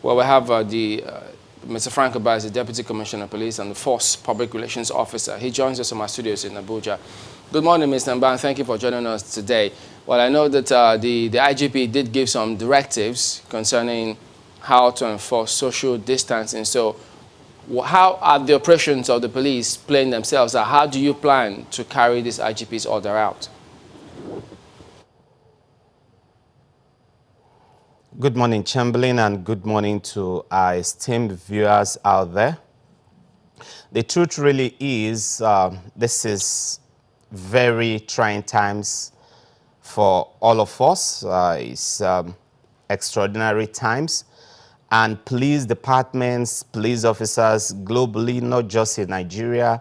Well, we have Mr. Frank Oba is the Deputy Commissioner of Police and the Force Public Relations Officer. He joins us from our studios in Abuja. Good morning, Mr. Mba, and thank you for joining us today. Well, I know that the IGP did give some directives concerning how to enforce social distancing. So how are the operations of the police playing themselves? How do you plan to carry this IGP's order out? Good morning, Chamberlain, and good morning to our esteemed viewers out there. The truth really is this is very trying times for all of us. It's extraordinary times. And police departments, police officers globally, not just in Nigeria,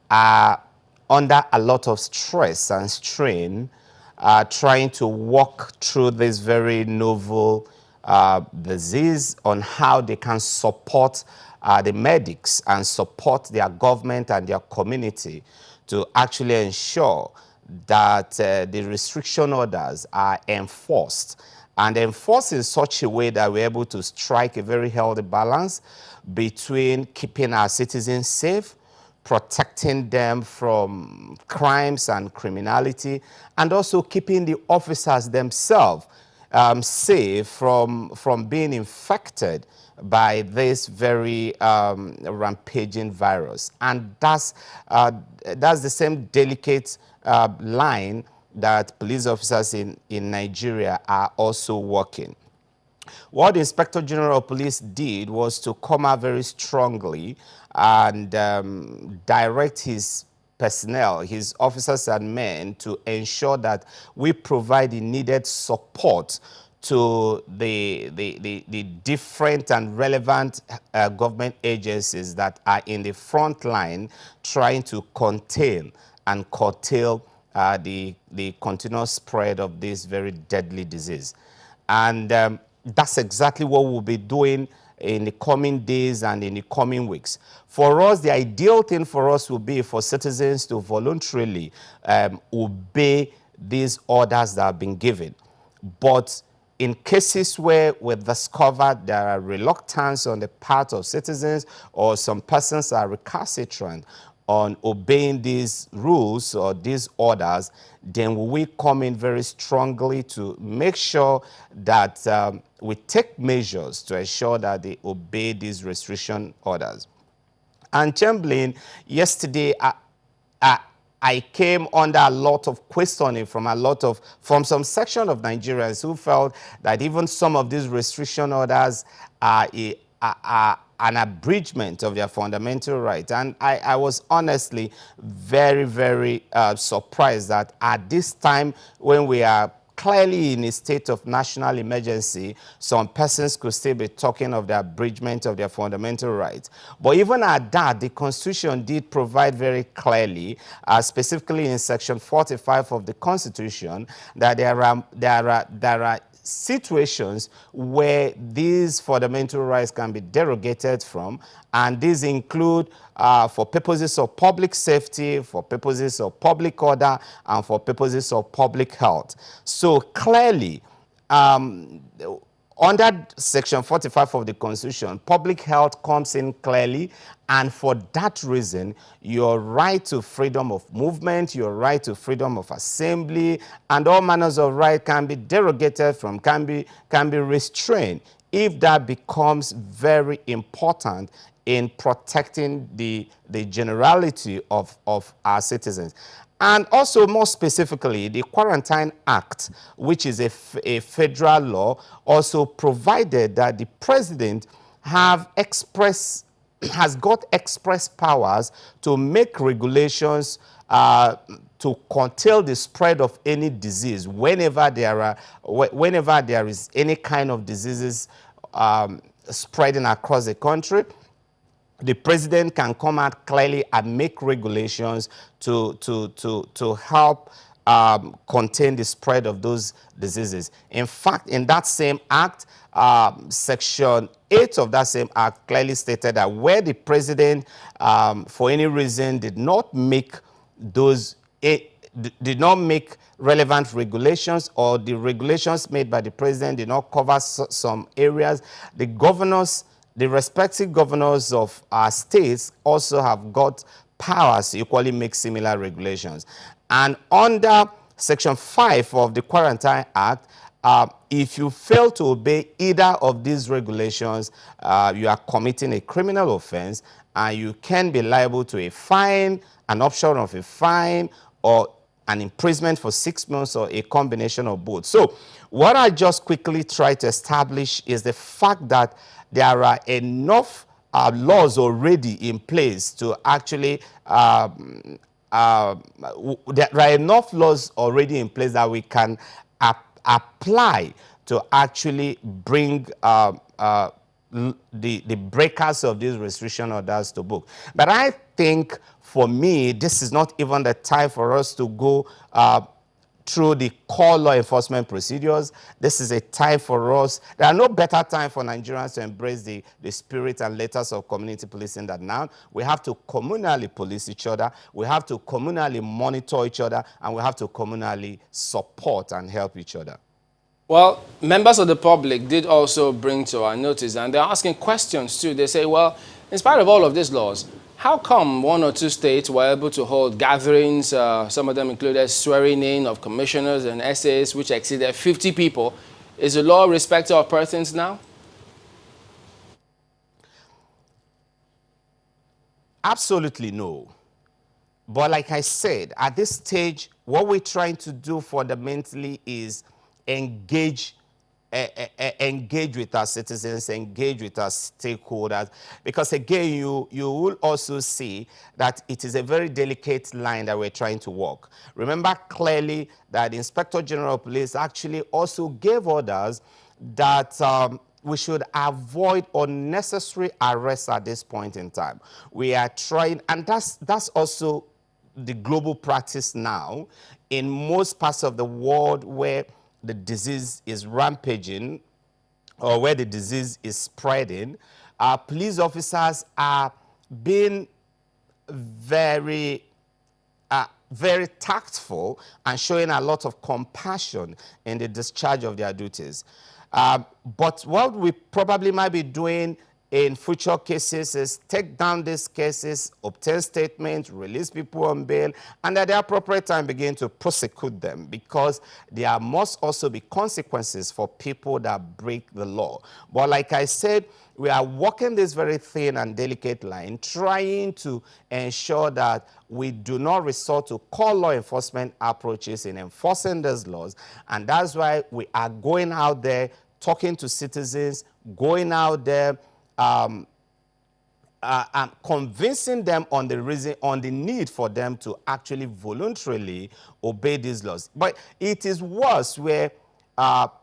are under a lot of stress and strain trying to walk through this very novel disease on how they can support the medics and support their government and their community to actually ensure that the restriction orders are enforced and enforced in such a way that we're able to strike a very healthy balance between keeping our citizens safe, protecting them from crimes and criminality, and also keeping the officers themselves safe from being infected by this very rampaging virus. And that's the same delicate line that police officers in Nigeria are also working. What the Inspector General of Police did was to come out very strongly and direct his personnel, his officers and men, to ensure that we provide the needed support to the different and relevant government agencies that are in the front line trying to contain and curtail the continuous spread of this very deadly disease. And that's exactly what we'll be doing in the coming days and in the coming weeks. For us, the ideal thing for us will be for citizens to voluntarily obey these orders that have been given. But in cases where we discovered there are reluctance on the part of citizens or some persons are recalcitrant on obeying these rules or these orders, then we come in very strongly to make sure that we take measures to ensure that they obey these restriction orders. And Chamberlain, yesterday I came under a lot of questioning from some section of Nigerians who felt that even some of these restriction orders are an abridgment of their fundamental right. And I was honestly very, very surprised that at this time when we are clearly in a state of national emergency, some persons could still be talking of the abridgment of their fundamental rights. But even at that, the Constitution did provide very clearly, specifically in Section 45 of the Constitution, that there are situations where these fundamental rights can be derogated from, and these include for purposes of public safety, for purposes of public order, and for purposes of public health. So clearly, under Section 45 of the Constitution, public health comes in clearly, and for that reason, your right to freedom of movement, your right to freedom of assembly, and all manners of right can be derogated from, can be restrained if that becomes very important in protecting the generality of our citizens. And also, more specifically, the Quarantine Act, which is a federal law, also provided that the president has got express powers to make regulations to curtail the spread of any disease whenever there is any kind of diseases spreading across the country. The president can come out clearly and make regulations to help contain the spread of those diseases. In fact, in that same act, Section 8 of that same act clearly stated that where the president, for any reason, did not make those did not make relevant regulations, or the regulations made by the president did not cover some areas. The governors, the respective governors of our states also have got powers to equally make similar regulations. And under Section 5 of the Quarantine Act, if you fail to obey either of these regulations, you are committing a criminal offense, and you can be liable to a fine, an option of a fine, or an imprisonment for 6 months, or a combination of both. So what I just quickly try to establish is the fact that there are enough laws already in place to actually there are enough laws already in place that we can apply to actually bring the breakers of these restriction orders to book. But I think, for me, this is not even the time for us to go through the core law enforcement procedures. This is a time for us. There are no better time for Nigerians to embrace the spirit and letters of community policing than now. We have to communally police each other. We have to communally monitor each other. And we have to communally support and help each other. Well, members of the public did also bring to our notice, and they're asking questions too. They say, well, in spite of all of these laws, how come 1 or 2 states were able to hold gatherings, some of them included swearing in of commissioners and SAs, which exceeded 50 people? Is the law respecter of persons now? Absolutely no. But like I said, at this stage, what we're trying to do fundamentally is engage with our citizens, engage with our stakeholders, because again, you will also see that it is a very delicate line that we're trying to walk. Remember clearly that the Inspector General of Police actually also gave orders that we should avoid unnecessary arrests at this point in time. We are trying, and that's also the global practice now in most parts of the world where the disease is rampaging, or where the disease is spreading. Police officers are being very tactful and showing a lot of compassion in the discharge of their duties. But what we probably might be doing in future cases is take down these cases, obtain statements, release people on bail, and at the appropriate time begin to prosecute them, because there must also be consequences for people that break the law. But like I said, we are walking this very thin and delicate line, trying to ensure that we do not resort to core law enforcement approaches in enforcing these laws. And that's why we are going out there, talking to citizens, going out there, convincing them on the need for them to actually voluntarily obey these laws. But it is worse where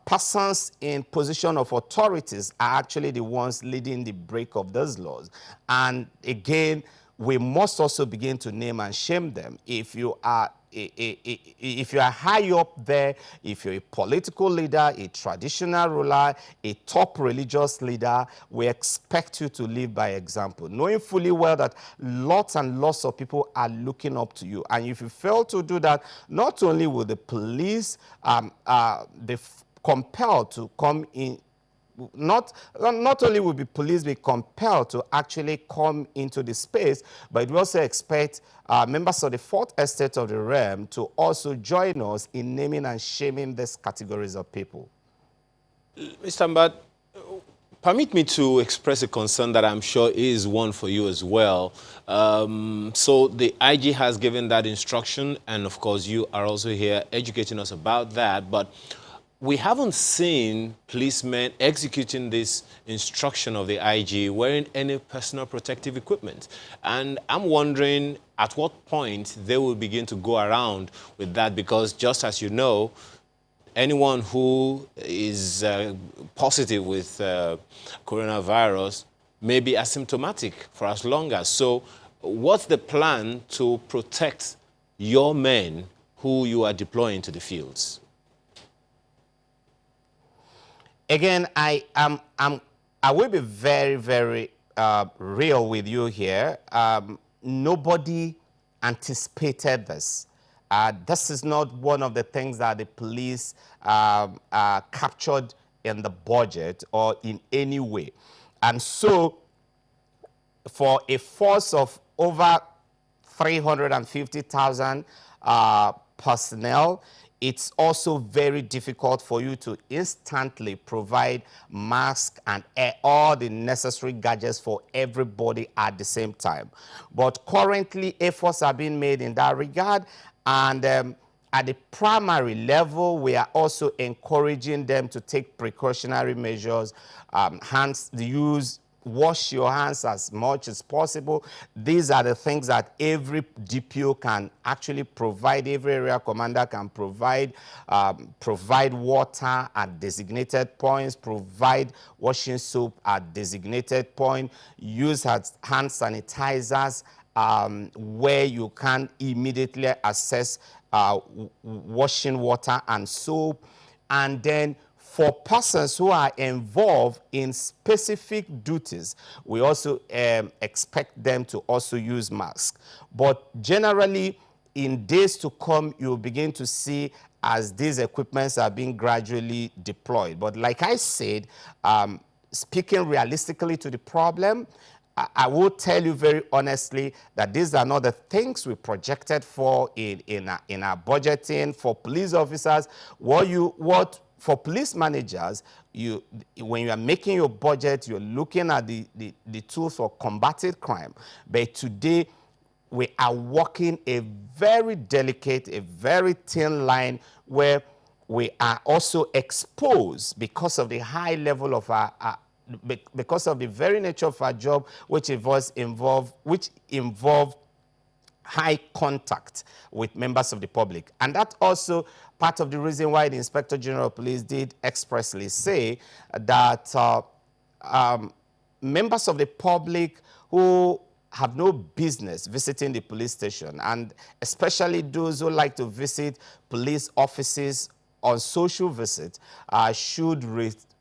persons in position of authorities are actually the ones leading the break of those laws. And again, we must also begin to name and shame them. If you are high up there, if you're a political leader, a traditional ruler, a top religious leader, we expect you to live by example, knowing fully well that lots and lots of people are looking up to you. And if you fail to do that, not only will the police be compelled to come in, not only will the police be compelled to actually come into the space, but we also expect members of the fourth estate of the realm to also join us in naming and shaming these categories of people. Mr. Mbad, permit me to express a concern that I'm sure is one for you as well. So the IG has given that instruction, and of course you are also here educating us about that, but we haven't seen policemen executing this instruction of the IG wearing any personal protective equipment. And I'm wondering at what point they will begin to go around with that, because just as you know, anyone who is positive with coronavirus may be asymptomatic for as long as. So what's the plan to protect your men who you are deploying to the fields? Again, I will be very, very real with you here. Nobody anticipated this. This is not one of the things that the police captured in the budget or in any way. And so for a force of over 350,000 personnel, it's also very difficult for you to instantly provide masks and all the necessary gadgets for everybody at the same time. But currently, efforts are being made in that regard, and at the primary level, we are also encouraging them to take precautionary measures, wash your hands as much as possible. These are the things that every DPO can actually provide. Every area commander can provide. Provide water at designated points, provide washing soap at designated point, use hand sanitizers where you can immediately access washing water and soap. And then for persons who are involved in specific duties, we also expect them to also use masks. But generally, in days to come, you'll begin to see as these equipments are being gradually deployed. But like I said, speaking realistically to the problem, I will tell you very honestly that these are not the things we projected for in our budgeting for police officers. For police managers, when you are making your budget, you're looking at the tools for combating crime. But today, we are walking a very delicate, a very thin line where we are also exposed because of the high level of because of the very nature of our job, which involve high contact with members of the public. And that's also part of the reason why the Inspector General of Police did expressly say that members of the public who have no business visiting the police station, and especially those who like to visit police offices on social visits, should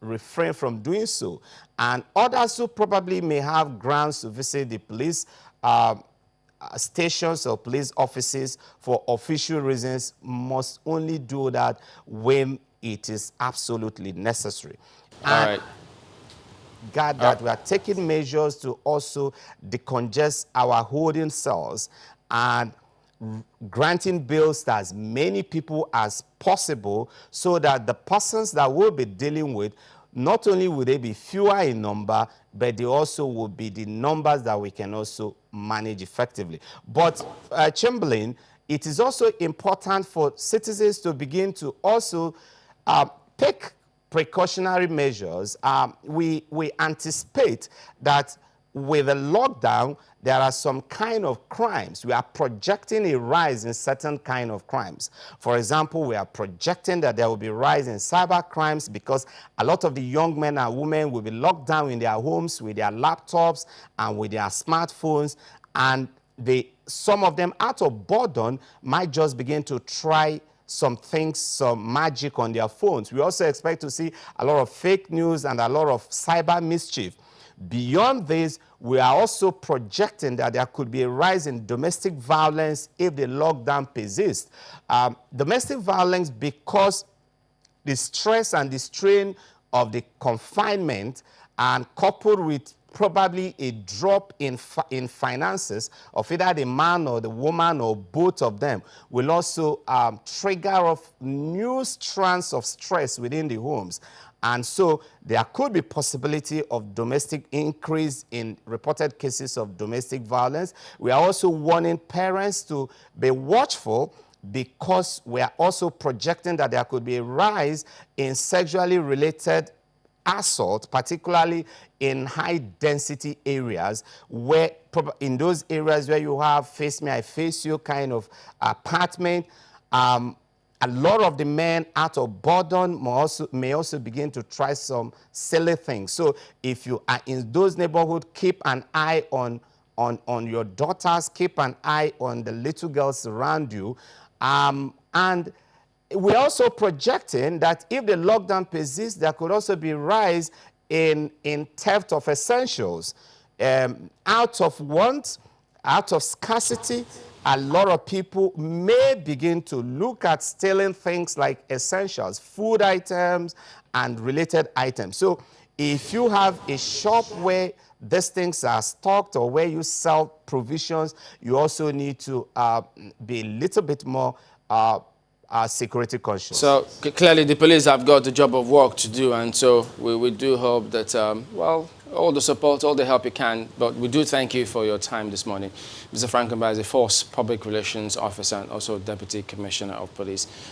refrain from doing so. And others who probably may have grounds to visit the police stations or police offices for official reasons must only do that when it is absolutely necessary. All right. God, that we are taking measures to also decongest our holding cells and granting bails to as many people as possible, so that the persons that we'll be dealing with, not only will they be fewer in number, but they also will be the numbers that we can also manage effectively. But Chamberlain, it is also important for citizens to begin to also take precautionary measures. We anticipate that with the lockdown, there are some kind of crimes. We are projecting a rise in certain kind of crimes. For example, we are projecting that there will be a rise in cyber crimes because a lot of the young men and women will be locked down in their homes with their laptops and with their smartphones, and some of them, out of boredom, might just begin to try some things, some magic on their phones. We also expect to see a lot of fake news and a lot of cyber mischief. Beyond this, we are also projecting that there could be a rise in domestic violence if the lockdown persists. Domestic violence, because the stress and the strain of the confinement, and coupled with probably a drop in finances of either the man or the woman or both of them, will also trigger off new strands of stress within the homes. And so there could be possibility of domestic increase in reported cases of domestic violence. We are also warning parents to be watchful, because we are also projecting that there could be a rise in sexually related assault, particularly in high density areas, where in those areas where you have face me, I face you kind of apartment. A lot of the men, out of boredom, may also begin to try some silly things. So if you are in those neighborhoods, keep an eye on your daughters, keep an eye on the little girls around you. And we're also projecting that if the lockdown persists, there could also be a rise in theft of essentials, out of want, out of scarcity, a lot of people may begin to look at stealing things like essentials, food items, and related items. So if you have a shop where these things are stocked or where you sell provisions, you also need to be a little bit more security conscious. So clearly the police have got the job of work to do, and so we do hope that, well, all the support, all the help you can, but we do thank you for your time this morning. Mr. Frankenberg is a Force Public Relations Officer and also Deputy Commissioner of Police.